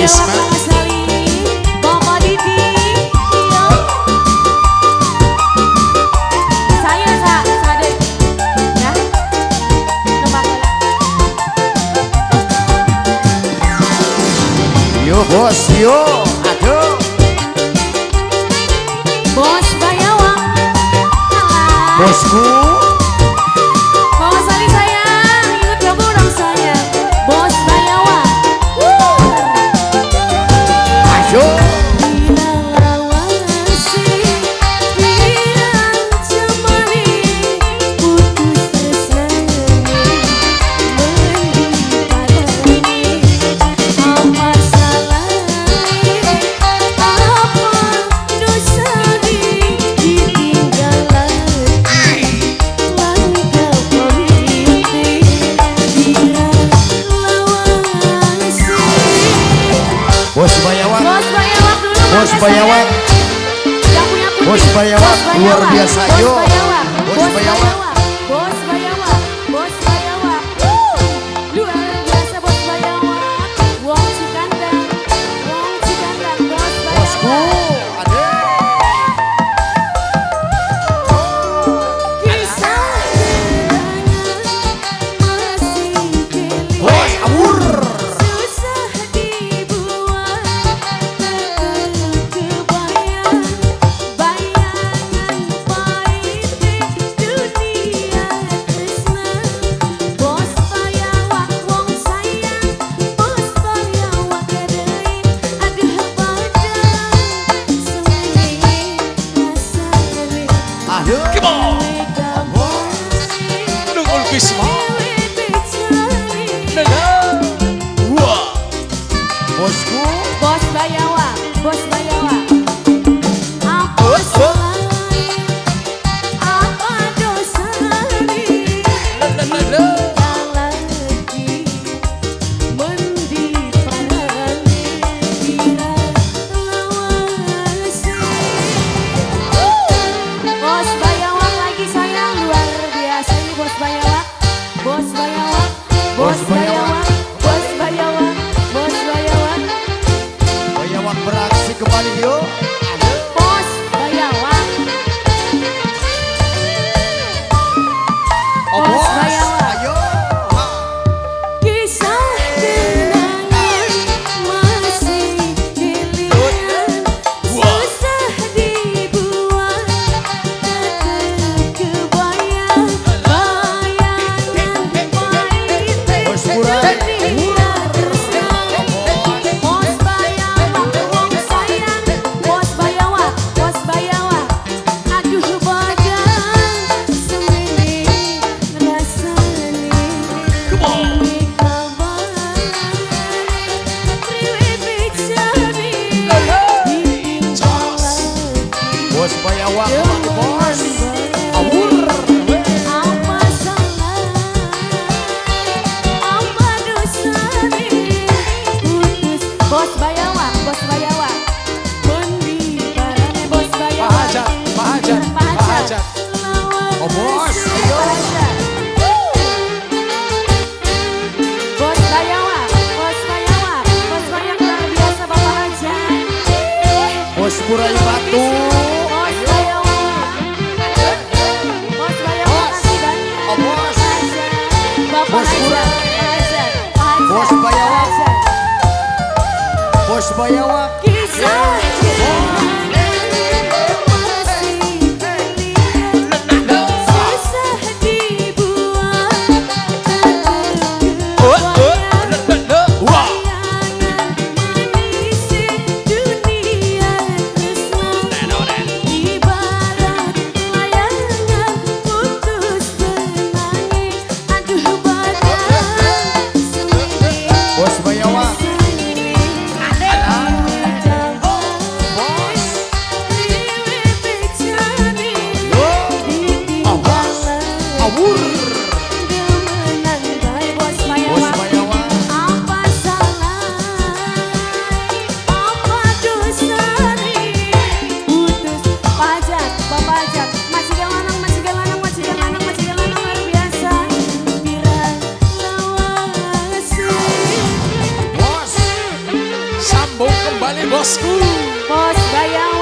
Isma. Yo bos yo, aduh. Bos Bayawa, Bosku. Mama Sali sayang, ingat kamu dong sayang. Bos Bayawa, Ayo. Bos Bayawak. Bos Bayawak. Bos Bayawak luar biasa yo. Bos Bayawak. Bos Bayawak. Bos Bayawak. Luar biasa Bos Bayawak. Wong Cikandang. Wong Cikandang Bos Bosku. Bayawak. Aduh. Kisah masih pilih. Bos Awur. Susah dibuat, kebayang bayangan pahit dunia tresna. Bos Bayawak wong sayang, Bos Bayawak deui aduh padang sengih rasane. Aduh. Nungul Kisma. Wah. Bosku. Bos Bayawak, Bos Bayawak. Apa salahnya, apa dosanya, yang lagi mendi parani kira lawasi. Bos Bayawak lagi sayang, luar biasa ini Bos Bayawak. Bos Bayawak, Bos Bayawak, Bos Bayawak, Bos Bayawak. Bayawak beraksi kembali yo. Bos Bayawak. Oh, Bos bos. Bayawak. Ayo. Kisah kenangan masih dilihat, susah dibuat, kebayang bayangan pahit Bos Burai. dunia tresna. Bos Bayawak wong sayang, Bos Bayawak, Bos Bayawak. Aduh badan semini rasane. Ini kabar riweh bicari ditinggal Bos Bayawak lagi. kembali bos. Awur. Apa salah, apa dosanya, putus. Bos Bayawak, Bos Bayawak. Mendi parane Bos Bayawak. Pak Hajat, Pak Hajat, Pak Pak Hajat. Hajat. Oh, bos. Ayo. Pak Hajat. Bos Bayawak, Bos Bayawak, Bos Bayawak luar biasa Bapak Hajat. Bos Burai Batu. Bos Bayawak. Bos Bayawak kasih banyak. Oh, bos. Pak Hajat. Bapak Bos Hajat, Burai. Pak Hajat, Pak Hajat, Bos Pak Bayawak. Hajat. Bos Bayawak. Kisah masih dilihat, susah dibuat, kebayang Wah. bayangan manis dunia tresna. Ibarat layangan putus benangnya, aduh badan semini Bos Bayawak. rasane. kembali bosku. Bos Bayawak.